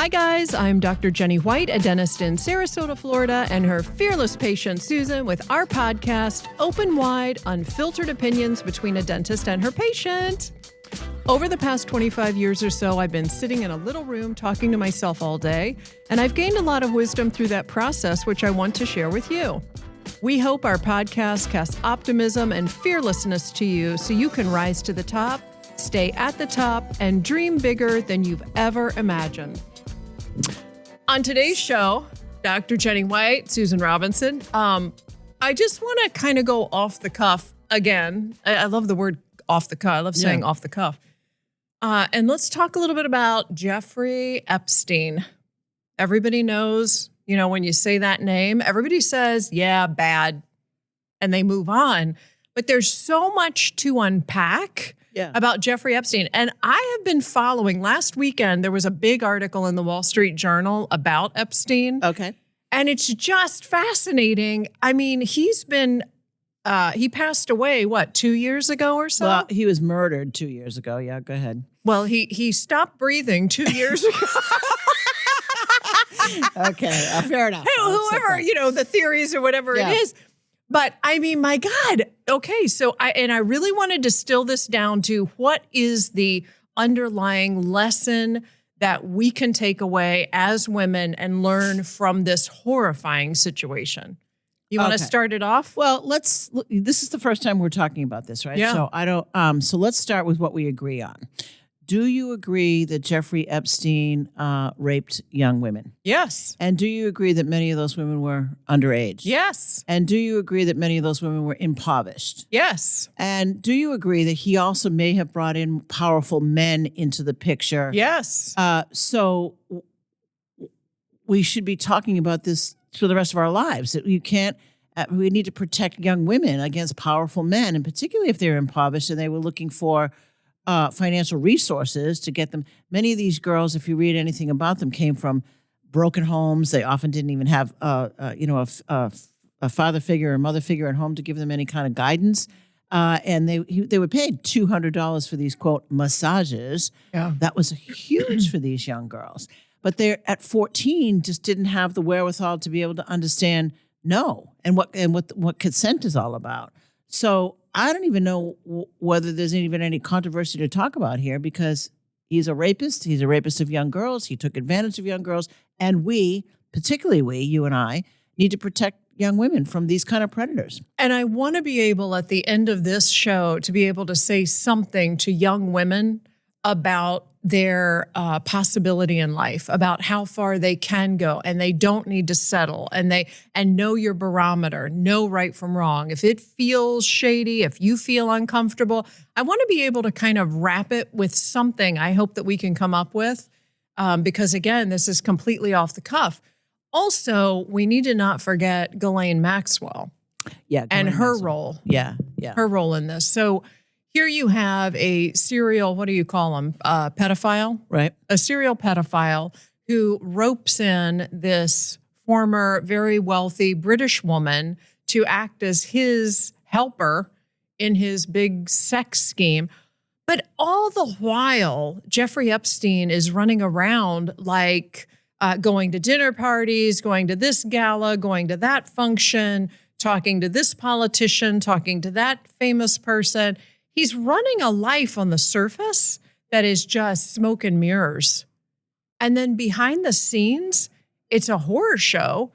Hi, guys. I'm Dr. Jenny White, a dentist in Sarasota, Florida, and her fearless patient, Susan, with our podcast, Open Wide, Unfiltered Opinions Between a Dentist and Her Patient. Over the past 25 years or so, I've been sitting in a little room talking to myself all day, and I've gained a lot of wisdom through that process, which I want to share with you. We hope our podcast casts optimism and fearlessness to you so you can rise to the top, stay at the top, and dream bigger than you've ever imagined. On today's show, Dr. Jenny White, Susan Robinson, I just want to kind of go off the cuff again. I love the word off the cuff. I love saying off the cuff. And let's talk a little bit about Jeffrey Epstein. Everybody knows, when you say that name, everybody says, yeah, bad, and they move on. But there's so much to unpack about Jeffrey Epstein. And I have been following. Last weekend, there was a big article in the Wall Street Journal about Epstein. Okay. And it's just fascinating. I mean, he's been, he passed away, 2 years ago or so? Well, he was murdered 2 years ago. Yeah, go ahead. Well, he stopped breathing 2 years ago. Okay, fair enough. Whoever, the theories or whatever it is. But I mean, my God. Okay, so I really want to distill this down to what is the underlying lesson that we can take away as women and learn from this horrifying situation. You want to start it off? Well, this is the first time we're talking about this, right? Yeah. So let's start with what we agree on. Do you agree that Jeffrey Epstein raped young women? Yes. And do you agree that many of those women were underage? Yes. And do you agree that many of those women were impoverished? Yes. And do you agree that he also may have brought in powerful men into the picture? Yes. So we should be talking about this for the rest of our lives. That you can't. We need to protect young women against powerful men, and particularly if they're impoverished and they were looking for financial resources to get them. Many of these girls, if you read anything about them, came from broken homes. They often didn't even have, a father figure or mother figure at home to give them any kind of guidance. And they were paid $200 for these, quote, massages. Yeah. That was huge for these young girls. But they're at 14 just didn't have the wherewithal to be able to understand no and what consent is all about. So I don't even know whether there's even any controversy to talk about here because he's a rapist. He's a rapist of young girls. He took advantage of young girls. And particularly you and I, need to protect young women from these kind of predators. And I want to be able at the end of this show to be able to say something to young women about their possibility in life, about how far they can go, and they don't need to settle, and know your barometer, know right from wrong. If it feels shady, if you feel uncomfortable, I want to be able to kind of wrap it with something I hope that we can come up with, because again, this is completely off the cuff. Also, we need to not forget Ghislaine Maxwell, and her role. Yeah, her role in this. So. Here you have a serial, what do you call him? Pedophile? Right. A serial pedophile who ropes in this former, very wealthy British woman to act as his helper in his big sex scheme. But all the while, Jeffrey Epstein is running around like going to dinner parties, going to this gala, going to that function, talking to this politician, talking to that famous person. He's running a life on the surface that is just smoke and mirrors. And then behind the scenes, it's a horror show.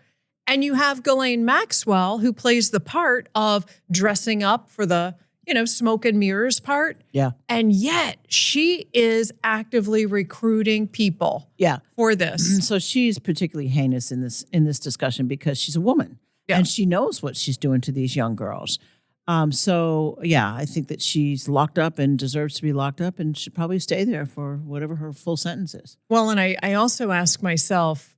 And you have Ghislaine Maxwell, who plays the part of dressing up for the, smoke and mirrors part. Yeah. And yet she is actively recruiting people for this. So she's particularly heinous in this discussion because she's a woman. Yeah. And she knows what she's doing to these young girls. I think that she's locked up and deserves to be locked up and should probably stay there for whatever her full sentence is. Well, and I also ask myself,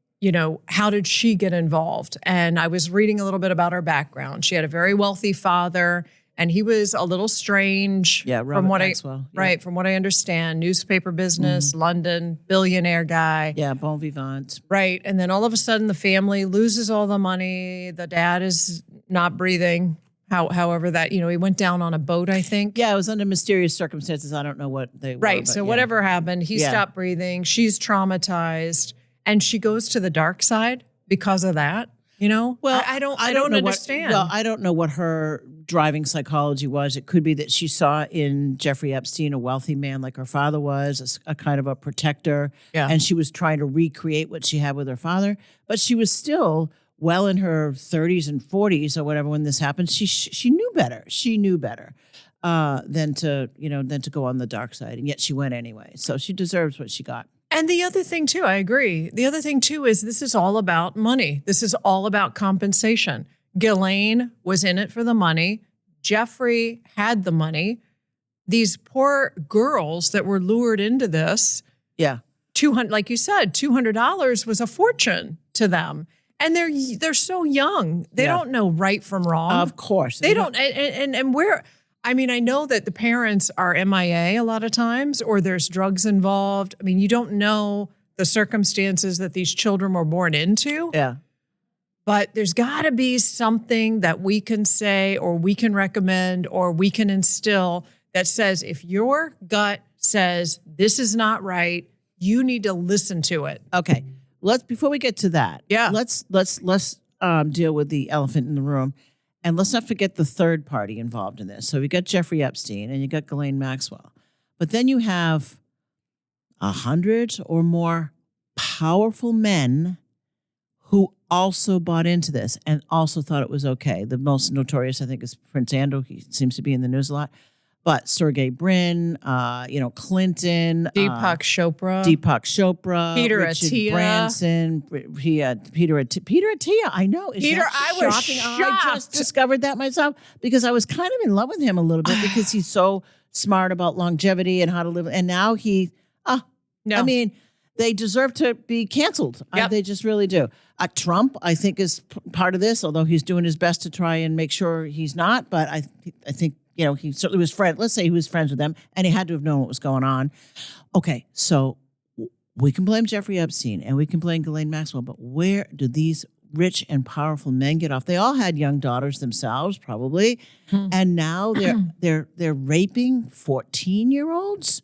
how did she get involved? And I was reading a little bit about her background. She had a very wealthy father, and he was a little strange. Yeah, from what Maxwell. Right, from what I understand, newspaper business, London, billionaire guy. Yeah, bon vivant. Right, and then all of a sudden the family loses all the money. The dad is not breathing. However that, he went down on a boat, I think. Yeah, it was under mysterious circumstances. I don't know what they were. Right. So whatever happened, he stopped breathing. She's traumatized. and she goes to the dark side because of that. You know, Well, I don't know understand. I don't know what her driving psychology was. It could be that she saw in Jeffrey Epstein a wealthy man like her father was, a kind of a protector, Yeah. and she was trying to recreate what she had with her father. But she was still well in her 30s and 40s or whatever when this happened. She knew better. She knew better than to go on the dark side, and yet she went anyway. So she deserves what she got. And the other thing too, I agree. The other thing too is this is all about money. This is all about compensation. Ghislaine was in it for the money. Jeffrey had the money. These poor girls that were lured into this, Yeah. $200, like you said, $200 was a fortune to them. And they're so young. They don't know right from wrong. Of course. They don't. And where, I mean, I know that the parents are MIA a lot of times, or there's drugs involved. I mean, you don't know the circumstances that these children were born into. Yeah. But there's got to be something that we can say, or we can recommend, or we can instill that says, if your gut says this is not right, you need to listen to it. Okay. Before we get to that, let's deal with the elephant in the room. And let's not forget the third party involved in this. So we got Jeffrey Epstein and you got Ghislaine Maxwell. But then you have 100 or more powerful men who also bought into this and also thought it was okay. The most notorious, I think, is Prince Andrew. He seems to be in the news a lot. But Sergey Brin, Clinton, Deepak Chopra, Peter Richard Attia. Branson, Peter Attia. I know. Peter, I was shocking? shocked. I just discovered that myself because I was kind of in love with him a little bit because he's so smart about longevity and how to live. And now I mean, they deserve to be canceled. Yep. They just really do. Trump, I think, is part of this, although he's doing his best to try and make sure he's not. But I think, he certainly was friend. Let's say he was friends with them, and he had to have known what was going on. Okay, so we can blame Jeffrey Epstein and we can blame Ghislaine Maxwell, but where do these rich and powerful men get off? They all had young daughters themselves, probably, and now they're raping 14-year-olds.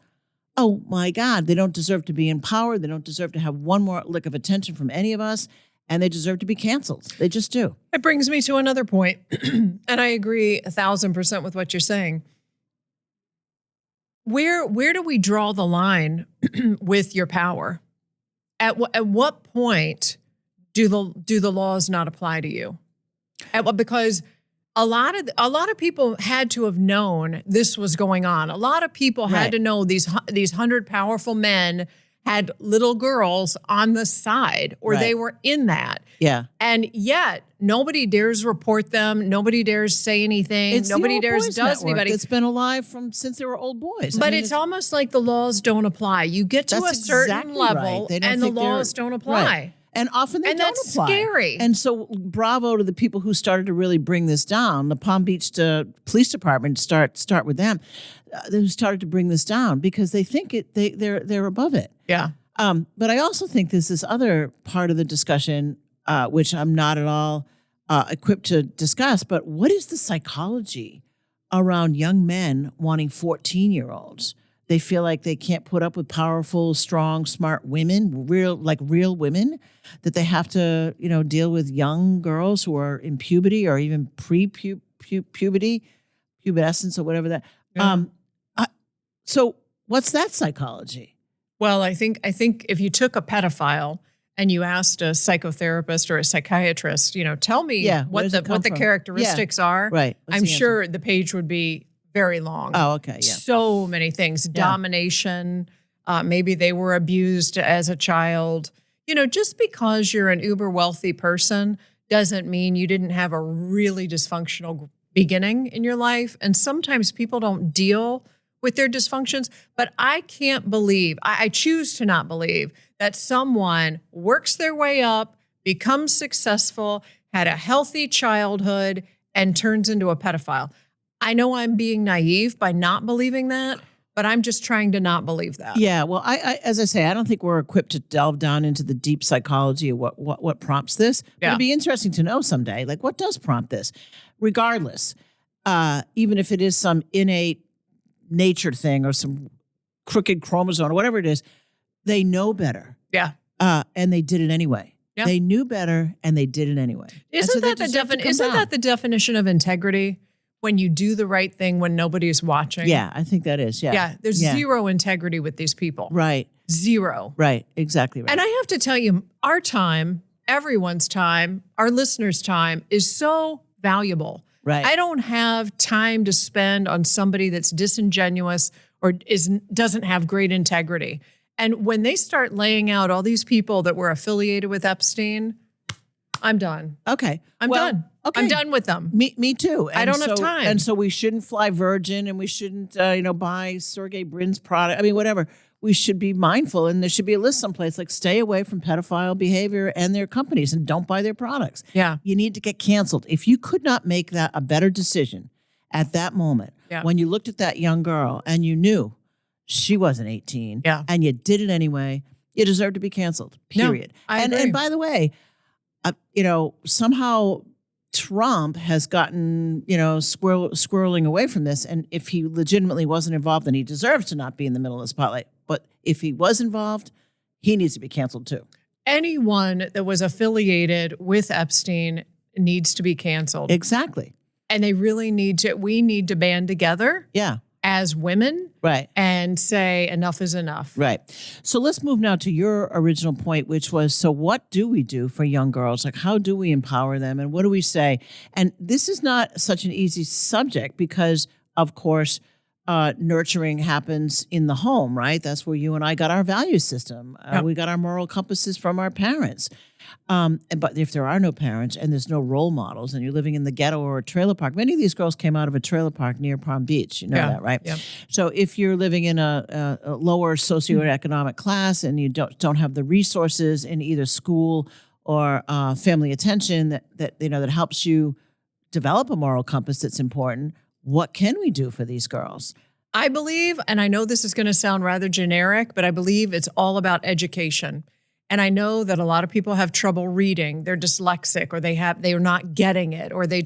Oh my God! They don't deserve to be in power. They don't deserve to have one more lick of attention from any of us. And they deserve to be canceled. They just do. It brings me to another point, and I agree 1,000% with what you're saying. Where do we draw the line with your power? At what point do the laws not apply to you? Because a lot of people had to have known this was going on. A lot of people had to know these 100 powerful men had little girls on the side, or they were in that. Yeah. And yet nobody dares report them. Nobody dares say anything. Nobody dares does anybody. It's been alive since they were old boys. But it's almost like the laws don't apply. You get to a certain level and the laws don't apply. Right. And often they don't apply. And that's scary. And so bravo to the people who started to really bring this down. The Palm Beach Police Department, start with them, who started to bring this down because they think they're above it. Yeah. But I also think there's this other part of the discussion, which I'm not at all equipped to discuss, but what is the psychology around young men wanting 14-year-olds? They feel like they can't put up with powerful, strong, smart women, real women, that they have to, deal with young girls who are in puberty or even pre-puberty, pubescence or whatever that. Yeah. So what's that psychology? Well, I think if you took a pedophile and you asked a psychotherapist or a psychiatrist, tell me what the characteristics are. Right. I'm sure the page would be very long. Oh, okay. Yeah. So many things. Domination. Maybe they were abused as a child. Just because you're an uber wealthy person doesn't mean you didn't have a really dysfunctional beginning in your life. And sometimes people don't deal with their dysfunctions. But I can't believe, I choose to not believe that someone works their way up, becomes successful, had a healthy childhood, and turns into a pedophile. I know I'm being naive by not believing that, but I'm just trying to not believe that. Yeah, well, I as I say, I don't think we're equipped to delve down into the deep psychology of what prompts this. But it'd be interesting to know someday, like what does prompt this? Regardless, even if it is some innate nature thing or some crooked chromosome or whatever it is, they know better. Yeah. And they did it anyway. Yeah. They knew better and they did it anyway. Isn't that the definition of integrity? When you do the right thing when nobody's watching? Yeah, I think that is. Yeah. Yeah. There's zero integrity with these people. Right. Zero. Right. Exactly right. And I have to tell you, our time, everyone's time, our listeners' time is so valuable. Right. I don't have time to spend on somebody that's disingenuous or doesn't have great integrity. And when they start laying out all these people that were affiliated with Epstein, I'm done. Okay. I'm done. Okay. I'm done with them. Me too. I don't have time. And so we shouldn't fly Virgin and we shouldn't, buy Sergey Brin's product. I mean, whatever. We should be mindful, and there should be a list someplace like stay away from pedophile behavior and their companies and don't buy their products. Yeah. You need to get canceled. If you could not make that a better decision at that moment, when you looked at that young girl and you knew she wasn't 18 and you did it anyway, you deserve to be canceled, period. No, I agree. And by the way, somehow Trump has gotten, squirreling away from this. And if he legitimately wasn't involved, then he deserves to not be in the middle of the spotlight. But if he was involved, he needs to be canceled too. Anyone that was affiliated with Epstein needs to be canceled. Exactly. And we need to band together. Yeah. As women, right, and say enough is enough. Right. So let's move now to your original point, which was, so what do we do for young girls? Like, how do we empower them, and what do we say? And this is not such an easy subject because, of course, nurturing happens in the home, right? That's where you and I got our value system. We got our moral compasses from our parents. But if there are no parents and there's no role models and you're living in the ghetto or a trailer park, many of these girls came out of a trailer park near Palm Beach. You know that, right? Yeah. So if you're living in a lower socioeconomic class and you don't have the resources in either school or family attention that helps you develop a moral compass that's important, what can we do for these girls? I believe, and I know this is going to sound rather generic, but I believe it's all about education. And I know that a lot of people have trouble reading. They're dyslexic, or they are not getting it, or they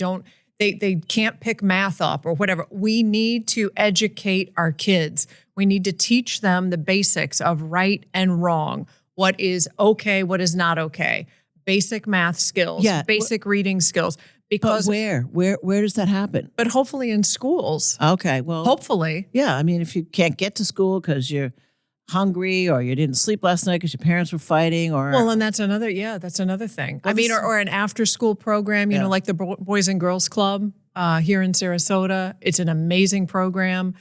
can't pick math up or whatever. We need to educate our kids. We need to teach them the basics of right and wrong. What is okay, what is not okay. Basic math skills, basic reading skills. Because where does that happen? But hopefully in schools. Okay, well, hopefully. Yeah, I mean, if you can't get to school because you're hungry or you didn't sleep last night because your parents were fighting, or and that's another thing. Well, I mean, or an after school program, you know, like the Boys and Girls Club here in Sarasota. It's an amazing program.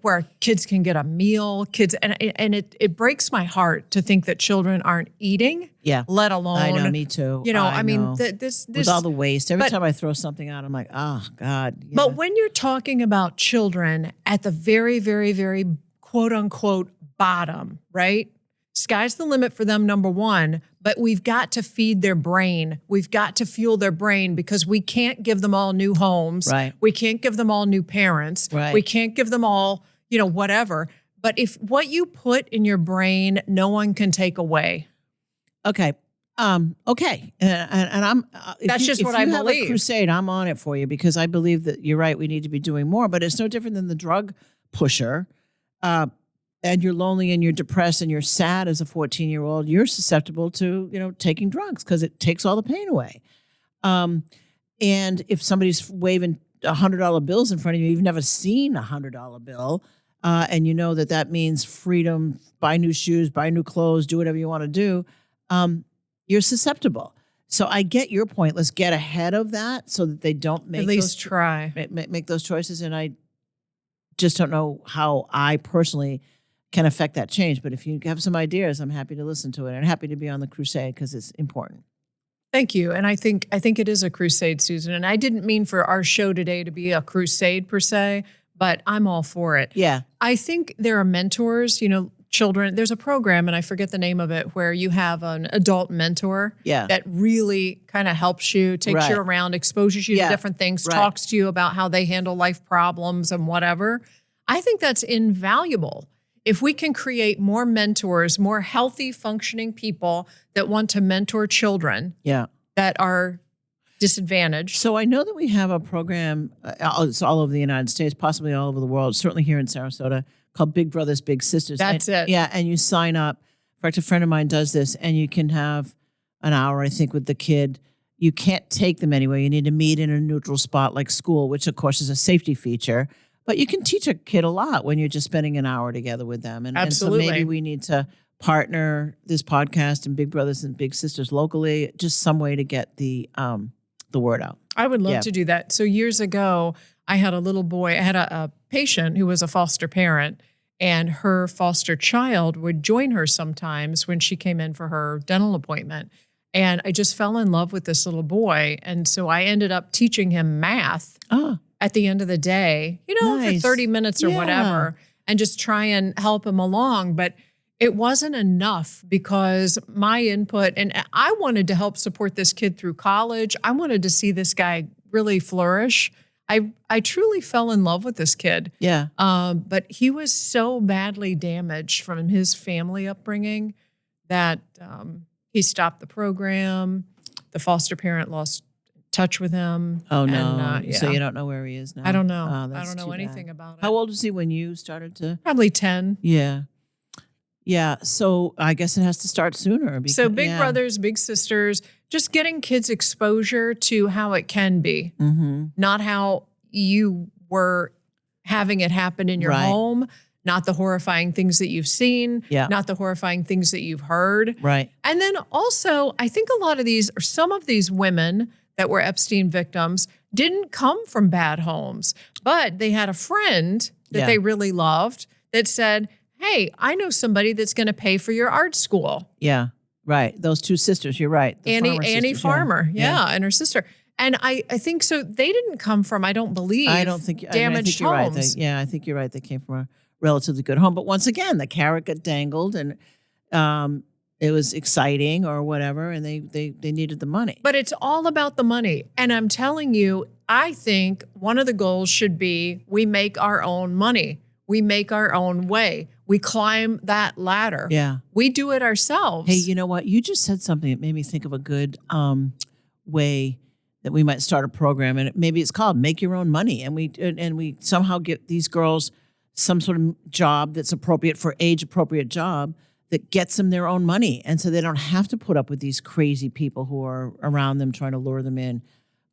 Where kids can get a meal, and it breaks my heart to think that children aren't eating. Yeah, let alone. I know, me too. I mean, this with all the waste. Every time I throw something out, I'm like, oh God. Yeah. But when you're talking about children at the very, very, very quote unquote bottom, right? Sky's the limit for them, number one, but we've got to feed their brain. We've got to fuel their brain because we can't give them all new homes. Right. We can't give them all new parents. Right. We can't give them all, whatever. But if what you put in your brain, no one can take away. Okay. Okay. And I'm, that's just what I believe. If you have a crusade, I'm on it for you because I believe that you're right. We need to be doing more, but it's no different than the drug pusher. And you're lonely and you're depressed and you're sad as a 14-year-old, you're susceptible to, taking drugs because it takes all the pain away. And if somebody's waving $100 bills in front of you, you've never seen a $100 bill, and you know that means freedom, buy new shoes, buy new clothes, do whatever you want to do, you're susceptible. So I get your point. Let's get ahead of that so that they don't make make those choices. And I just don't know how I personally can affect that change. But if you have some ideas, I'm happy to listen to it and happy to be on the crusade because it's important. Thank you. And I think it is a crusade, Susan. And I didn't mean for our show today to be a crusade per se, but I'm all for it. Yeah. I think there are mentors, children. There's a program, and I forget the name of it, where you have an adult mentor that really kind of helps you, takes you around, exposes you to different things, talks to you about how they handle life problems and whatever. I think that's invaluable. If we can create more mentors, more healthy, functioning people that want to mentor children that are disadvantaged. So I know that we have a program, it's all over the United States, possibly all over the world, certainly here in Sarasota, called Big Brothers, Big Sisters. That's it. Yeah, and you sign up fact, a friend of mine does this, and you can have an hour, I think, with the kid. You can't take them anywhere. You need to meet in a neutral spot like school, which, of course, is a safety feature. But you can teach a kid a lot when you're just spending an hour together with them. And so maybe we need to partner this podcast and Big Brothers and Big Sisters locally, just some way to get the word out. I would love to do that. So years ago, I had a little boy. I had a patient who was a foster parent, and her foster child would join her sometimes when she came in for her dental appointment. And I just fell in love with this little boy. And so I ended up teaching him math at the end of the day, for 30 minutes or whatever, and just try and help him along. But it wasn't enough because my input, and I wanted to help support this kid through college. I wanted to see this guy really flourish. I truly fell in love with this kid. Yeah. But he was so badly damaged from his family upbringing that he stopped the program. The foster parent lost touch with him. Oh, no. And, So you don't know where he is now? I don't know. Oh, I don't know anything about it. How old was he when you started to? Probably 10. Yeah. Yeah. So I guess it has to start sooner. Because, so big brothers, big sisters, just getting kids exposure to how it can be, not how you were having it happen in your home, not the horrifying things that you've seen, not the horrifying things that you've heard. Right. And then also, I think a lot of these, or some of these women that were Epstein victims didn't come from bad homes, but they had a friend that they really loved that said, hey, I know somebody that's going to pay for your art school. Yeah, right. Those two sisters, you're right. Annie Farmer, and her sister. And I think so. They didn't come from, I don't believe, damaged homes. Right. I think you're right. They came from a relatively good home. But once again, the carrot got dangled and it was exciting or whatever, and they needed the money. But it's all about the money. And I'm telling you, I think one of the goals should be we make our own money. We make our own way. We climb that ladder. Yeah. We do it ourselves. Hey, you know what? You just said something that made me think of a good way that we might start a program, and maybe it's called Make Your Own Money. And we somehow get these girls some sort of job that's appropriate for age-appropriate job that gets them their own money. And so they don't have to put up with these crazy people who are around them trying to lure them in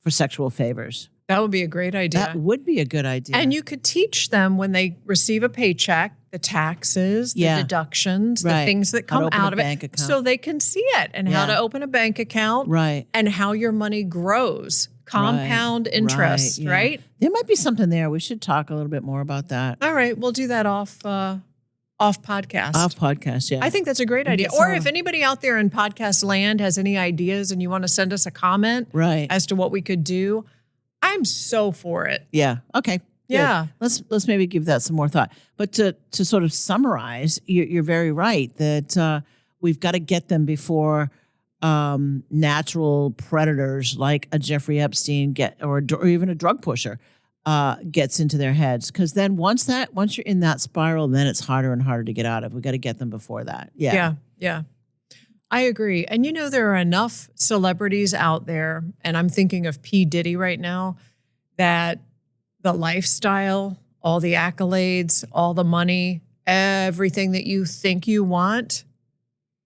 for sexual favors. That would be a great idea. That would be a good idea. And you could teach them when they receive a paycheck, the taxes, the deductions, the things that come out of it, so they can see it and how to open a bank account, and how your money grows, compound interest, right? There might be something there. We should talk a little bit more about that. All right, we'll do that off podcast. Off podcast, yeah. I think that's a great idea. Or if anybody out there in podcast land has any ideas and you want to send us a comment as to what we could do, I'm so for it. Yeah. Okay. Good. Yeah. Let's maybe give that some more thought. But to sort of summarize, you're very right that we've got to get them before natural predators like a Jeffrey Epstein or even a drug pusher gets into their heads. Because then once you're in that spiral, then it's harder and harder to get out of. We got to get them before that. Yeah. Yeah. I agree. And there are enough celebrities out there, and I'm thinking of P. Diddy right now, that the lifestyle, all the accolades, all the money, everything that you think you want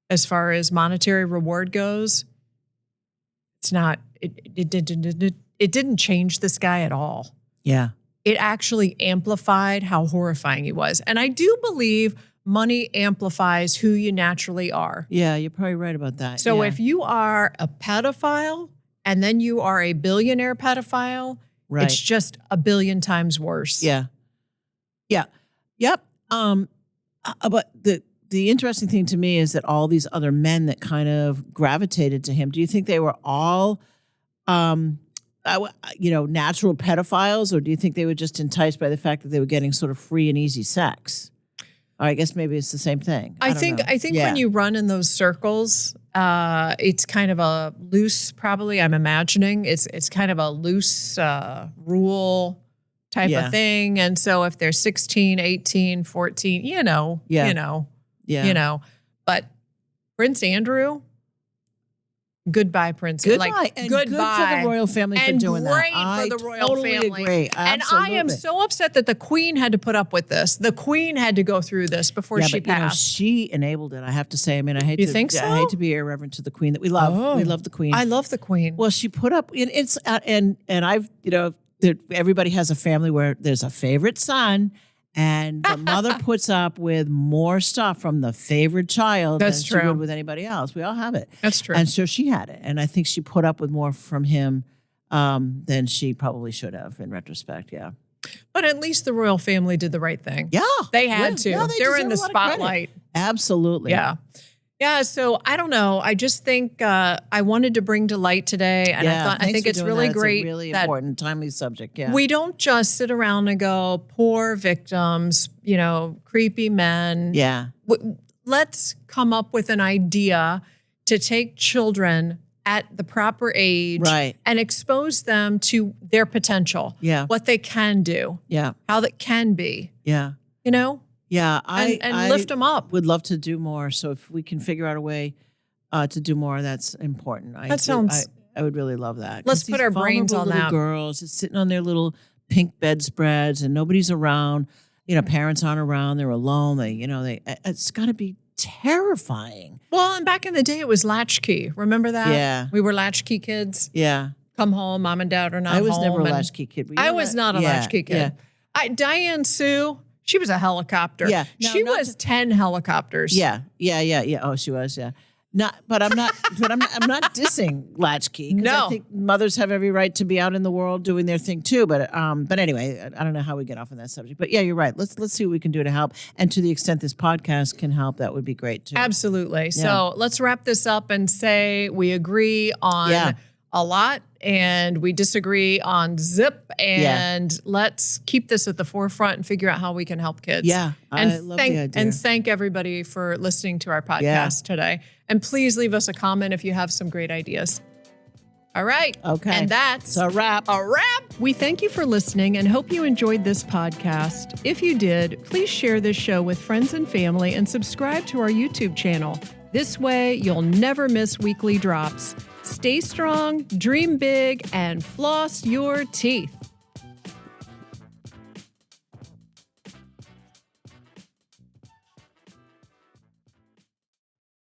as far as monetary reward goes, it didn't change this guy at all. Yeah. It actually amplified how horrifying he was. And I do believe money amplifies who you naturally are. Yeah, you're probably right about that. So if you are a pedophile and then you are a billionaire pedophile, it's just a billion times worse. Yeah. Yeah. Yep. But the interesting thing to me is that all these other men that kind of gravitated to him, do you think they were all natural pedophiles, or do you think they were just enticed by the fact that they were getting sort of free and easy sex? Or I guess maybe it's the same thing. I think when you run in those circles, it's kind of a loose, probably I'm imagining, it's kind of a loose rule type of thing. And so if they're 16, 18, 14, but Prince Andrew, Goodbye, princess. Goodbye. Like, And goodbye. good for the royal family for and doing that. great I for the royal totally family. agree. And I am Absolutely. so upset that the queen had to put up with this. The queen had to go through this before she but, passed. she enabled it. I have to say. I mean, I hate You to think so? I hate to be irreverent to the queen that we love. Oh. We love the queen. I love the queen. Well, she put up. It's and I've everybody has a family where there's a favorite son. And the mother puts up with more stuff from the favorite child That's than true. she would with anybody else. We all have it. That's true. And so she had it. And I think she put up with more from him than she probably should have in retrospect. Yeah. But at least the royal family did the right thing. Yeah. They had to. No, They're in deserve the a lot of credit. spotlight. Absolutely. Yeah. Yeah. So I don't know. I just think I wanted to bring to light today. And I thanks think for it's doing really that. great It's a really that important, timely subject. Yeah. we don't just sit around and go, poor victims, creepy men. Yeah. Let's come up with an idea to take children at the proper age Right. and expose them to their potential. Yeah. What they can do. Yeah. How that can be. Yeah. Yeah. And lift them up. Would love to do more. So if we can figure out a way to do more, that's important. That sounds- I would really love that. Let's 'Cause put these our brains vulnerable on little that. girls just sitting on their little pink bedspreads and nobody's around. Parents aren't around. They're alone. It's got to be terrifying. Well, and back in the day, it was latchkey. Remember that? Yeah. We were latchkey kids. Yeah. Come home, mom and dad are not I was home. never a and latchkey kid. Were you I a was latch- not a Yeah, latchkey kid. Yeah. Diane Sue, she was a helicopter. Yeah. No, she not was 10 helicopters. Yeah. Oh, she was. Yeah. But I'm not dissing latchkey. 'Cause No. I think mothers have every right to be out in the world doing their thing too. But anyway, I don't know how we get off on that subject. But yeah, you're right. Let's see what we can do to help. And to the extent this podcast can help, that would be great too. Absolutely. Yeah. So let's wrap this up and say we agree on Yeah. a lot and we disagree on zip. And let's keep this at the forefront and figure out how we can help kids. Yeah, And I love the idea. And thank everybody for listening to our podcast today. And please leave us a comment if you have some great ideas. All right. Okay. And that's It's a wrap. a wrap. We thank you for listening and hope you enjoyed this podcast. If you did, please share this show with friends and family and subscribe to our YouTube channel. This way, you'll never miss weekly drops. Stay strong, dream big, and floss your teeth.